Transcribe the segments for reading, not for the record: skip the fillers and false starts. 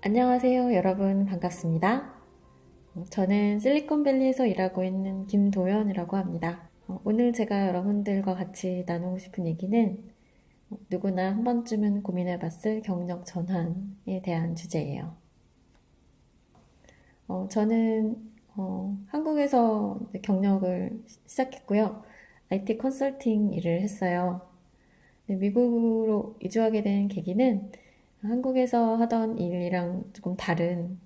안녕하세요, 여러분. 반갑습니다. 저는 실리콘밸리에서 일하고 있는 김도연이라고 합니다. 오늘 제가 여러분들과 같이 나누고 싶은 얘기는 누구나 한 번쯤은 고민해봤을 경력 전환에 대한 주제예요. 저는 한국에서 경력을 시작했고요. IT 컨설팅 일을 했어요. 미국으로 이주하게 된 계기는 한국에서 하던 일이랑 조금 다른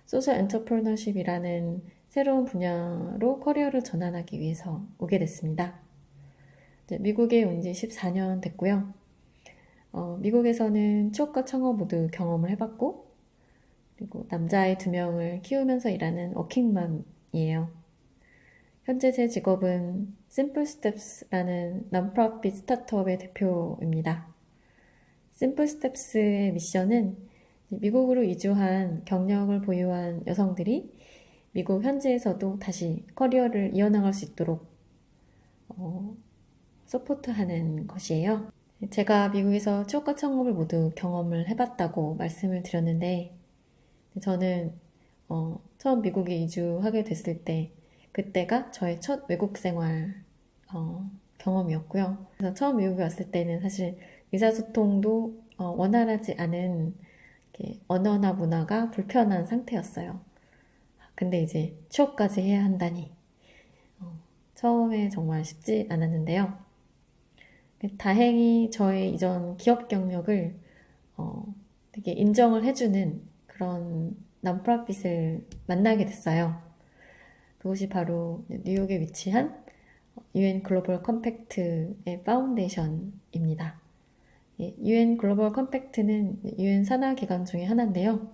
소셜 엔터프리너십이라는 새로운 분야로 커리어를 전환하기 위해서 오게 됐습니다. 미국에 온 지 14년 됐고요. 미국에서는 취업과 창업 모두 경험을 해봤고, 그리고 남자아이 2명을 키우면서 일하는 워킹맘이에요. 현재 제 직업은 심플 스텝스라는 non-profit 스타트업의 대표입니다. 심플 스텝스의 미션은 미국으로 이주한 경력을 보유한 여성들이 미국 현지에서도 다시 커리어를 이어나갈 수 있도록 서포트하는 것이에요. 제가 미국에서 취업과 창업을 모두 경험을 해봤다고 말씀을 드렸는데, 저는 처음 미국에 이주하게 됐을 때 그때가 저의 첫 외국 생활 경험이었고요. 그래서 처음 미국에 왔을 때는 사실 의사소통도 원활하지 않은 언어나 문화가 불편한 상태였어요. 근데 이제 취업까지 해야 한다니 처음에 정말 쉽지 않았는데요. 다행히 저의 이전 기업 경력을 되게 인정을 해주는 그런 non-profit을 만나게 됐어요. 그곳이 바로 뉴욕에 위치한 UN 글로벌 컴팩트의 파운데이션입니다. UN 글로벌 컴팩트는 UN 산하 기관 중에 하나인데요.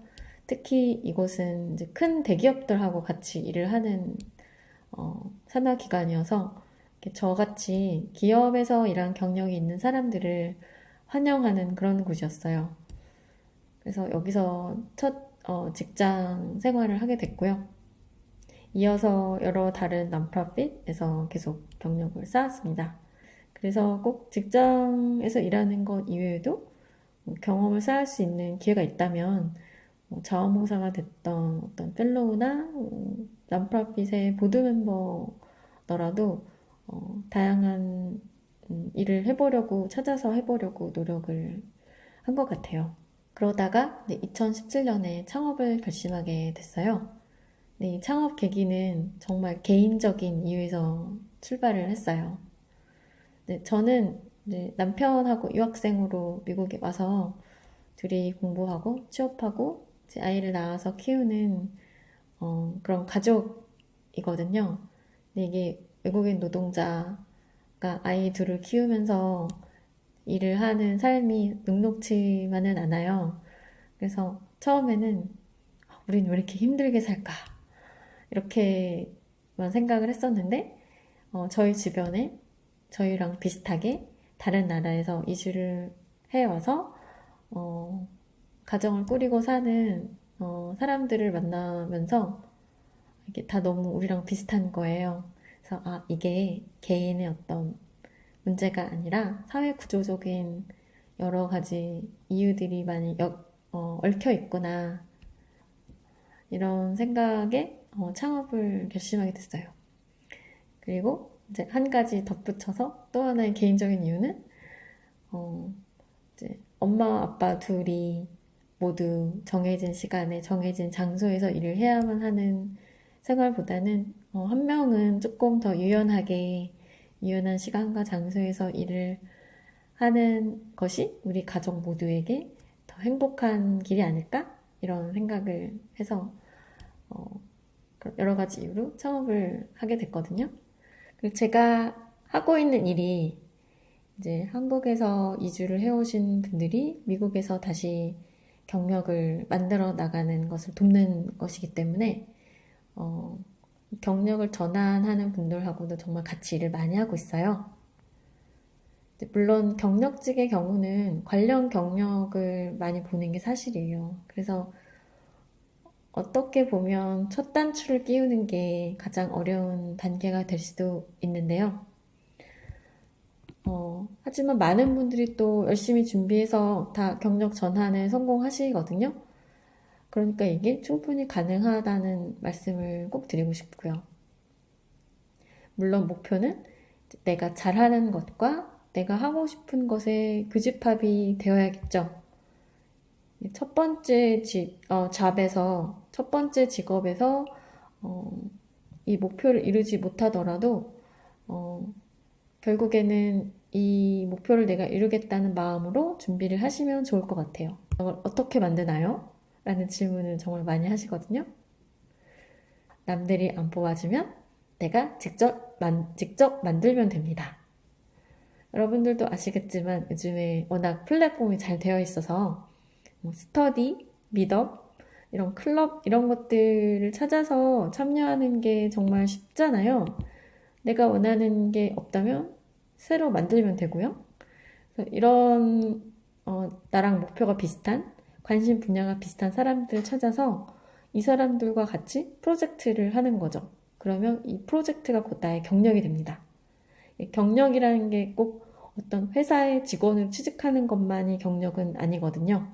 특히 이곳은 이제 큰 대기업들하고 같이 일을 하는 산하 기관이어서 저같이 기업에서 일한 경력이 있는 사람들을 환영하는 그런 곳이었어요. 그래서 여기서 첫 직장 생활을 하게 됐고요. 이어서 여러 다른 non-profit에서 계속 경력을 쌓았습니다. 그래서 꼭 직장에서 일하는 것 이외에도 경험을 쌓을 수 있는 기회가 있다면 자원봉사가 됐던 어떤 펠로우나 non-profit의 보드 멤버더라도 다양한 일을 해보려고 찾아서 해보려고 노력을 한 것 같아요. 그러다가 2017년에 창업을 결심하게 됐어요. 이 창업 계기는 정말 개인적인 이유에서 출발을 했어요. 저는 이제 남편하고 유학생으로 미국에 와서 둘이 공부하고 취업하고 제 아이를 낳아서 키우는 그런 가족이거든요. 근데 이게 외국인 노동자가 아이 둘을 키우면서 일을 하는 삶이 녹록지만은 않아요. 그래서 처음에는 우린 왜 이렇게 힘들게 살까? 이렇게만 생각을 했었는데 저희 주변에 저희랑 비슷하게 다른 나라에서 이주를 해와서 가정을 꾸리고 사는 사람들을 만나면서 이게 다 너무 우리랑 비슷한 거예요. 그래서 이게 개인의 어떤 문제가 아니라 사회 구조적인 여러 가지 이유들이 많이 얽혀 있구나. 이런 생각에 창업을 결심하게 됐어요. 그리고 이제 한 가지 덧붙여서 또 하나의 개인적인 이유는 이제 엄마 아빠 둘이 모두 정해진 시간에 정해진 장소에서 일을 해야만 하는 생활보다는 한 명은 조금 더 유연한 시간과 장소에서 일을 하는 것이 우리 가족 모두에게 더 행복한 길이 아닐까? 이런 생각을 해서 여러 가지 이유로 창업을 하게 됐거든요. 그리고 제가 하고 있는 일이 이제 한국에서 이주를 해오신 분들이 미국에서 다시 경력을 만들어 나가는 것을 돕는 것이기 때문에 경력을 전환하는 분들하고도 정말 같이 일을 많이 하고 있어요. 물론 경력직의 경우는 관련 경력을 많이 보는 게 사실이에요. 그래서 어떻게 보면 첫 단추를 끼우는 게 가장 어려운 단계가 될 수도 있는데요. 하지만 많은 분들이 또 열심히 준비해서 다 경력 전환에 성공하시거든요. 그러니까 이게 충분히 가능하다는 말씀을 꼭 드리고 싶고요. 물론 목표는 내가 잘하는 것과 내가 하고 싶은 것의 교집합이 되어야겠죠. 첫 번째 잡에서, 첫 번째 직업에서, 어, 이 목표를 이루지 못하더라도, 어, 결국에는 이 목표를 내가 이루겠다는 마음으로 준비를 하시면 좋을 것 같아요. 이걸 어떻게 만드나요? 라는 질문을 정말 많이 하시거든요. 남들이 안 뽑아주면 내가 직접 만들면 됩니다. 여러분들도 아시겠지만 요즘에 워낙 플랫폼이 잘 되어 있어서 뭐 스터디, 미덕, 이런 클럽 이런 것들을 찾아서 참여하는 게 정말 쉽잖아요. 내가 원하는 게 없다면 새로 만들면 되고요. 그래서 이런 나랑 목표가 비슷한 관심 분야가 비슷한 사람들 찾아서 이 사람들과 같이 프로젝트를 하는 거죠. 그러면 이 프로젝트가 곧 나의 경력이 됩니다. 경력이라는 게 꼭 어떤 회사의 직원을 취직하는 것만이 경력은 아니거든요.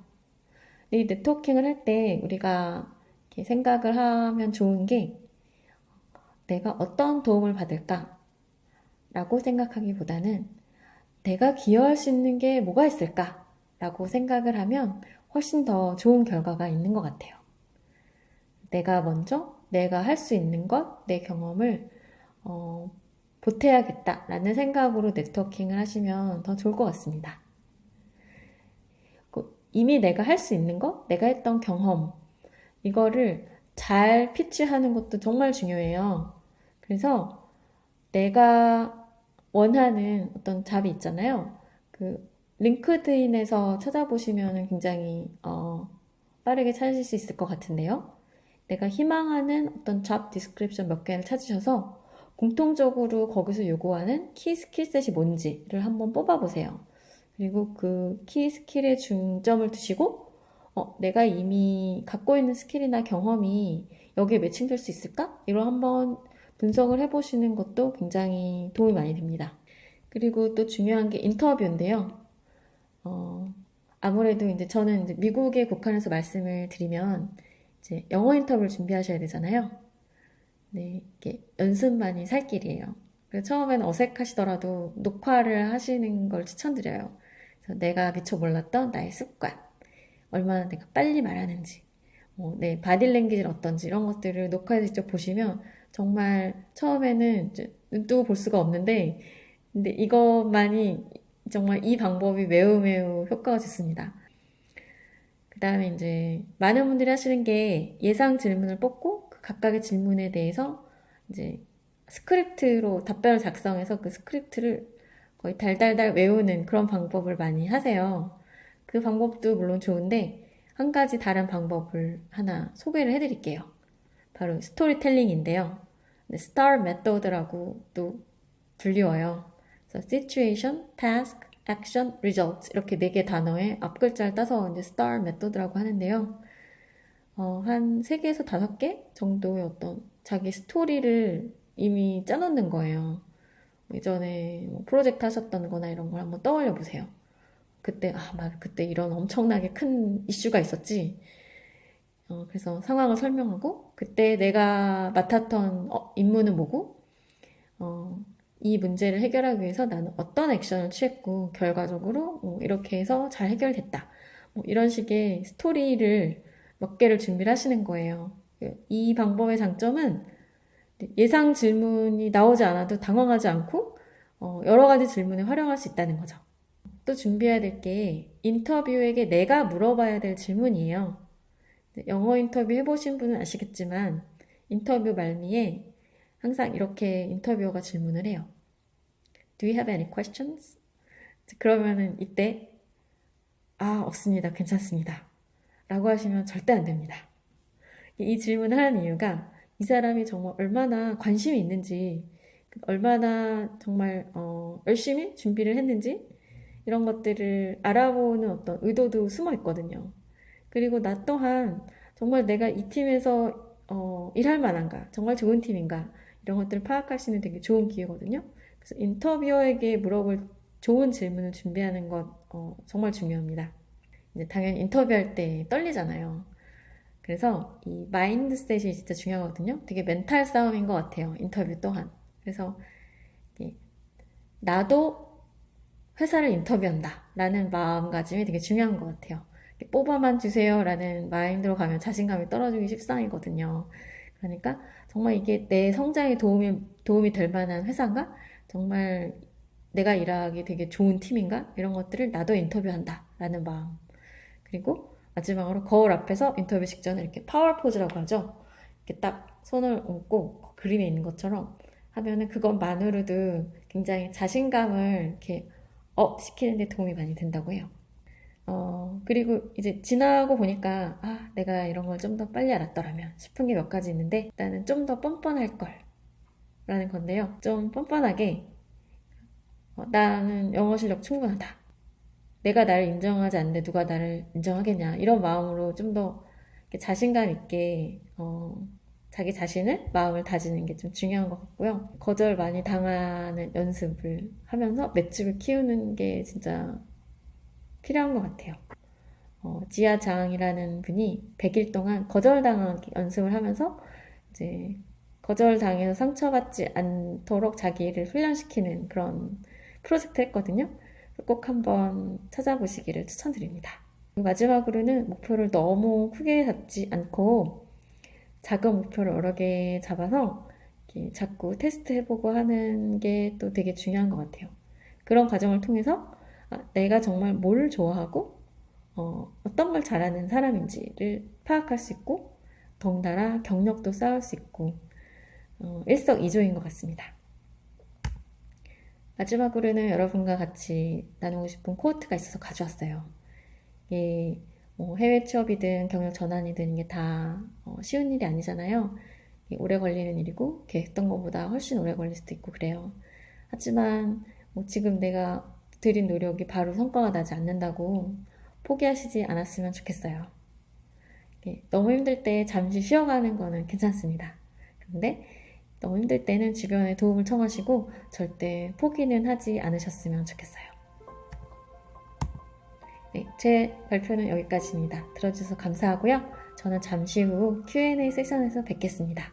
이 네트워킹을 할 때 우리가 이렇게 생각을 하면 좋은 게 내가 어떤 도움을 받을까라고 생각하기보다는 내가 기여할 수 있는 게 뭐가 있을까라고 생각을 하면 훨씬 더 좋은 결과가 있는 것 같아요. 내가 먼저 내가 할 수 있는 것, 내 경험을 보태야겠다라는 생각으로 네트워킹을 하시면 더 좋을 것 같습니다. 이미 내가 할 수 있는 것, 내가 했던 경험, 이거를 잘 피치하는 것도 정말 중요해요. 그래서 내가 원하는 어떤 잡이 있잖아요. 그 링크드인에서 찾아보시면 굉장히 빠르게 찾으실 수 있을 것 같은데요. 내가 희망하는 어떤 잡 디스크립션 몇 개를 찾으셔서 공통적으로 거기서 요구하는 키 스킬셋이 뭔지를 한번 뽑아보세요. 그리고 그 키 스킬에 중점을 두시고 내가 이미 갖고 있는 스킬이나 경험이 여기에 매칭될 수 있을까? 이걸 한번 분석을 해보시는 것도 굉장히 도움이 많이 됩니다. 그리고 또 중요한 게 인터뷰인데요. 아무래도 이제 저는 이제 미국에 국한해서 말씀을 드리면 이제 영어 인터뷰를 준비하셔야 되잖아요. 네, 이게 연습만이 살 길이에요. 그래서 처음에는 어색하시더라도 녹화를 하시는 걸 추천드려요. 그래서 내가 미처 몰랐던 나의 습관, 얼마나 내가 빨리 말하는지, 내 바디랭귀지는 어떤지 이런 것들을 녹화해서 직접 보시면 정말 처음에는 이제 눈 뜨고 볼 수가 없는데 근데 이것만이 정말 이 방법이 매우 매우 효과가 좋습니다. 그 다음에 이제 많은 분들이 하시는 게 예상 질문을 뽑고 그 각각의 질문에 대해서 이제 스크립트로 답변을 작성해서 그 스크립트를 거의 달달달 외우는 그런 방법을 많이 하세요. 그 방법도 물론 좋은데 한 가지 다른 방법을 하나 소개를 해드릴게요. 바로 스토리텔링인데요. 스타र 메소드라고 또 불리워요. 그래서 situation, task, action, result 이렇게 네 개 단어의 앞글자를 따서 이제 스타र 메소드라고 하는데요. 한 3개에서 5개 정도의 어떤 자기 스토리를 이미 짜놓는 거예요. 예전에 뭐 프로젝트 하셨던 거나 이런 걸 한번 떠올려 보세요. 그때, 맞아. 그때 이런 엄청나게 큰 이슈가 있었지. 그래서 상황을 설명하고, 그때 내가 맡았던 임무는 뭐고, 어, 이 문제를 해결하기 위해서 나는 어떤 액션을 취했고, 결과적으로 이렇게 해서 잘 해결됐다. 뭐 이런 식의 스토리를 몇 개를 준비를 하시는 거예요. 이 방법의 장점은 예상 질문이 나오지 않아도 당황하지 않고, 여러 가지 질문에 활용할 수 있다는 거죠. 또 준비해야 될 게 인터뷰에게 내가 물어봐야 될 질문이에요. 영어 인터뷰 해보신 분은 아시겠지만 인터뷰 말미에 항상 이렇게 인터뷰어가 질문을 해요. Do you have any questions? 그러면은 이때 없습니다. 괜찮습니다. 라고 하시면 절대 안 됩니다. 이 질문을 하는 이유가 이 사람이 정말 얼마나 관심이 있는지 얼마나 정말 열심히 준비를 했는지 이런 것들을 알아보는 어떤 의도도 숨어 있거든요. 그리고 나 또한 정말 내가 이 팀에서 일할 만한가, 정말 좋은 팀인가 이런 것들을 파악할 수 있는 되게 좋은 기회거든요. 그래서 인터뷰어에게 물어볼 좋은 질문을 준비하는 것 정말 중요합니다. 이제 당연히 인터뷰할 때 떨리잖아요. 그래서 이 마인드셋이 진짜 중요하거든요. 되게 멘탈 싸움인 것 같아요. 인터뷰 또한. 그래서 나도 회사를 인터뷰한다 라는 마음가짐이 되게 중요한 것 같아요. 뽑아만 주세요 라는 마인드로 가면 자신감이 떨어지기 십상이거든요. 그러니까 정말 이게 내 성장에 도움이 될 만한 회사인가? 정말 내가 일하기 되게 좋은 팀인가? 이런 것들을 나도 인터뷰한다 라는 마음. 그리고 마지막으로 거울 앞에서 인터뷰 직전에 이렇게 파워 포즈라고 하죠. 이렇게 딱 손을 얹고 그림에 있는 것처럼 하면은 그것만으로도 굉장히 자신감을 이렇게 시키는데 도움이 많이 된다고 해요. 그리고 이제 지나고 보니까, 내가 이런 걸 좀 더 빨리 알았더라면 싶은 게 몇 가지 있는데, 일단은 좀 더 뻔뻔할 걸. 라는 건데요. 좀 뻔뻔하게, 나는 영어 실력 충분하다. 내가 나를 인정하지 않는데 누가 나를 인정하겠냐. 이런 마음으로 좀 더 자신감 있게, 자기 자신을, 마음을 다지는 게 좀 중요한 것 같고요. 거절 많이 당하는 연습을 하면서 맷집을 키우는 게 진짜 필요한 것 같아요. 지아 장이라는 분이 100일 동안 거절당하기 연습을 하면서 이제 거절당해서 상처받지 않도록 자기를 훈련시키는 그런 프로젝트를 했거든요. 꼭 한번 찾아보시기를 추천드립니다. 마지막으로는 목표를 너무 크게 잡지 않고 작은 목표를 여러 개 잡아서 자꾸 테스트 해보고 하는 게 또 되게 중요한 것 같아요. 그런 과정을 통해서 내가 정말 뭘 좋아하고 어떤 걸 잘하는 사람인지를 파악할 수 있고 덩달아 경력도 쌓을 수 있고 일석이조인 것 같습니다. 마지막으로는 여러분과 같이 나누고 싶은 코트가 있어서 가져왔어요. 이게 해외 취업이든 경력 전환이든 이게 다 쉬운 일이 아니잖아요. 오래 걸리는 일이고 계획했던 것보다 훨씬 오래 걸릴 수도 있고 그래요. 하지만 지금 내가 들인 노력이 바로 성과가 나지 않는다고 포기하시지 않았으면 좋겠어요. 너무 힘들 때 잠시 쉬어가는 거는 괜찮습니다. 근데 너무 힘들 때는 주변에 도움을 청하시고 절대 포기는 하지 않으셨으면 좋겠어요. 네, 제 발표는 여기까지입니다. 들어주셔서 감사하고요. 저는 잠시 후 Q&A 세션에서 뵙겠습니다.